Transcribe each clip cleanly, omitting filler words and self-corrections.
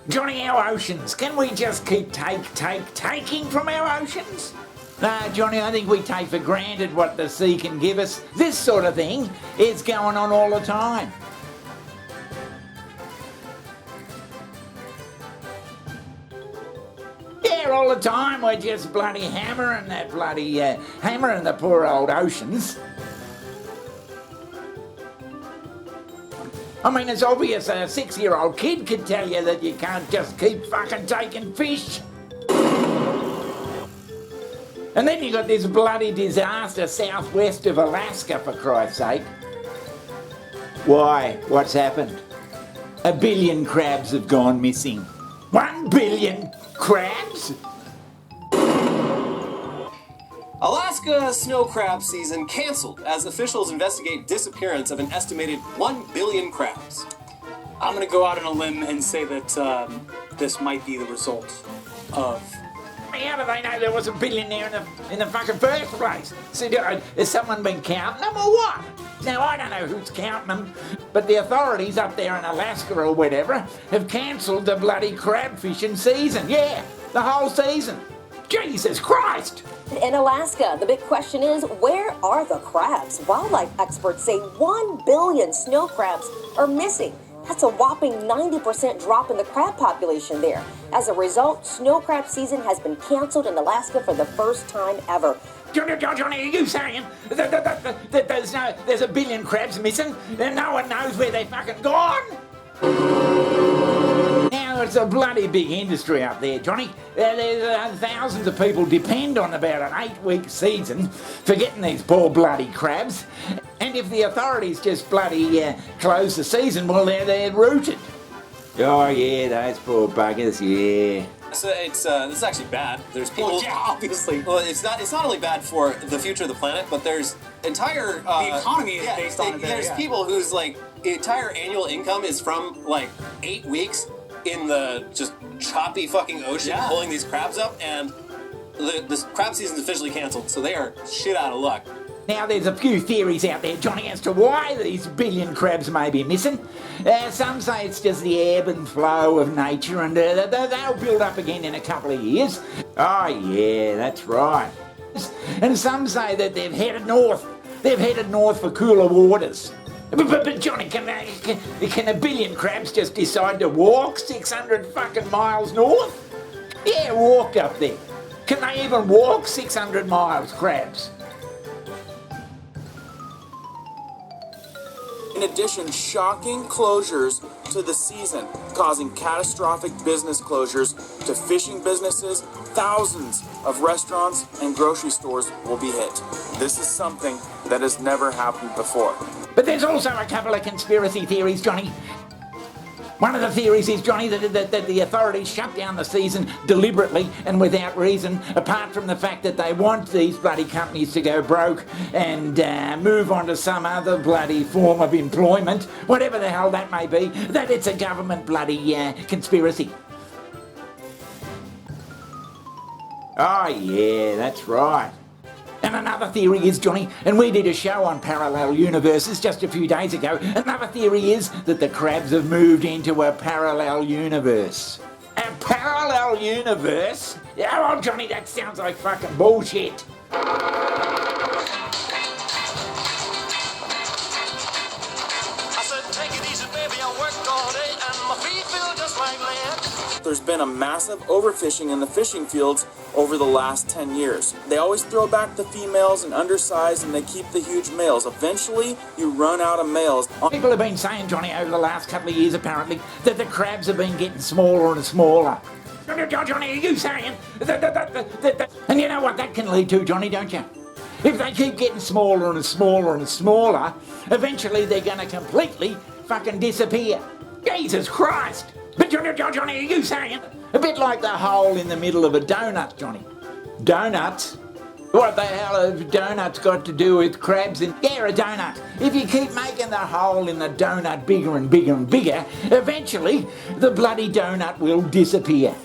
Johnny, our oceans, can we just keep taking from our oceans? Nah, Johnny, I think we take for granted what the sea can give us. This sort of thing is going on all the time. Yeah, all the time we're just bloody hammering the poor old oceans. I mean, it's obvious a 6-year-old kid could tell you that you can't just keep fucking taking fish. And then you got this bloody disaster southwest of Alaska, for Christ's sake. Why? What's happened? 1 billion crabs have gone missing. 1 billion crabs? Alaska snow crab season canceled as officials investigate disappearance of an estimated 1 billion crabs. I'm going to go out on a limb and say that this might be the result of... How do they know there was 1 billion there in the fucking first place? So, has someone been counting them or what? Now, I don't know who's counting them, but the authorities up there in Alaska or whatever have cancelled the bloody crab fishing season. Yeah, the whole season. Jesus Christ! In Alaska, the big question is, where are the crabs? Wildlife experts say 1 billion snow crabs are missing. That's a whopping 90% drop in the crab population there. As a result, snow crab season has been canceled in Alaska for the first time ever. Johnny, are you saying that there's 1 billion crabs missing and no one knows where they've fucking gone? Now, it's a bloody big industry up there, Johnny. There's thousands of people depend on about an 8-week season for getting these poor bloody crabs. And if the authorities just bloody close the season, well, they're rooted. Oh, yeah, those poor buggers, yeah. So it's actually bad. There's people. Well, yeah, obviously. Well, it's not only bad for the future of the planet, but there's entire the economy is based on it. There's people whose entire annual income is from 8 weeks in the just choppy fucking ocean pulling these crabs up, and the crab season's officially canceled, so they are shit out of luck. Now, there's a few theories out there, Johnny, as to why these billion crabs may be missing. Some say it's just the ebb and flow of nature, and they'll build up again in a couple of years. Oh, yeah, that's right. And some say that they've headed north. They've headed north for cooler waters. But Johnny, can 1 billion crabs just decide to walk 600 fucking miles north? Yeah, walk up there. Can they even walk 600 miles, crabs? In addition, shocking closures to the season, causing catastrophic business closures to fishing businesses. Thousands of restaurants and grocery stores will be hit. This is something that has never happened before. But there's also a couple of conspiracy theories, Johnny. One of the theories is, Johnny, that the authorities shut down the season deliberately and without reason, apart from the fact that they want these bloody companies to go broke and move on to some other bloody form of employment, whatever the hell that may be, that it's a government bloody conspiracy. Oh, yeah, that's right. And another theory is, Johnny, and we did a show on parallel universes just a few days ago, another theory is that the crabs have moved into a parallel universe. A parallel universe? Yeah, well, Johnny, that sounds like fucking bullshit. I said, take it easy, baby, I worked all day and my feet feel just like lead. There's been a massive overfishing in the fishing fields over the last 10 years. They always throw back the females and undersized, and they keep the huge males. Eventually, you run out of males. People have been saying, Johnny, over the last couple of years, apparently, that the crabs have been getting smaller and smaller. Johnny, are you saying that? And you know what that can lead to, Johnny, don't you? If they keep getting smaller and smaller and smaller, eventually they're going to completely fucking disappear. Jesus Christ! But Johnny, are you saying? A bit like the hole in the middle of a donut, Johnny. Donuts? What the hell have donuts got to do with crabs? And yeah, a donut. If you keep making the hole in the donut bigger and bigger and bigger, eventually the bloody donut will disappear.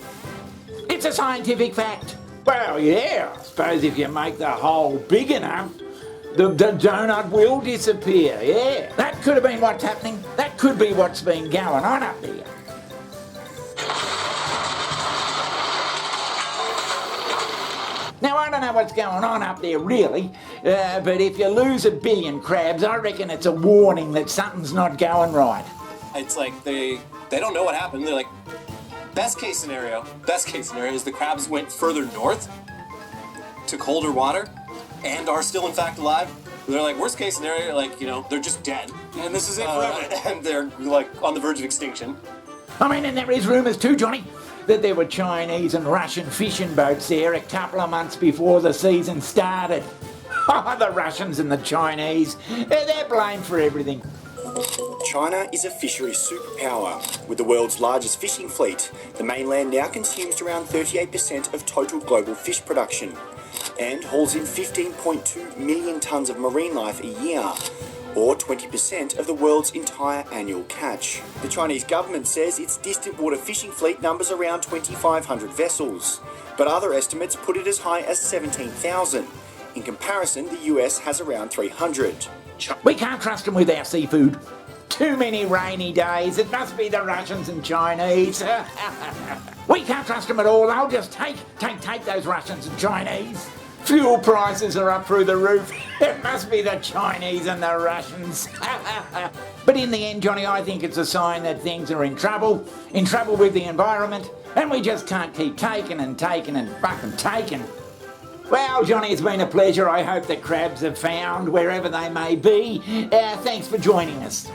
It's a scientific fact. Well, yeah, I suppose if you make the hole big enough, the donut will disappear, yeah. That could have been what's happening. That could be what's been going on up there. know what's going on up there really, but if you lose 1 billion crabs, I reckon it's a warning that something's not going right. It's like they don't know what happened. They're like, best case scenario is the crabs went further north to colder water and are still in fact alive. They're like, worst case scenario, like, you know, they're just dead. And this is it forever. And they're like on the verge of extinction. I mean, and there is rumours too, Johnny, that there were Chinese and Russian fishing boats there a couple of months before the season started. Oh, the Russians and the Chinese, they're blamed for everything. China is a fisheries superpower. With the world's largest fishing fleet, the mainland now consumes around 38% of total global fish production and hauls in 15.2 million tonnes of marine life a year, or 20% of the world's entire annual catch. The Chinese government says its distant water fishing fleet numbers around 2,500 vessels, but other estimates put it as high as 17,000. In comparison, the US has around 300. We can't trust them with our seafood. Too many rainy days. It must be the Russians and Chinese. We can't trust them at all. They'll just take those Russians and Chinese. Fuel prices are up through the roof. It must be the Chinese and the Russians. But in the end, Johnny, I think it's a sign that things are in trouble with the environment, and we just can't keep taking and fucking taking. Well, Johnny, it's been a pleasure. I hope the crabs are found wherever they may be. Thanks for joining us.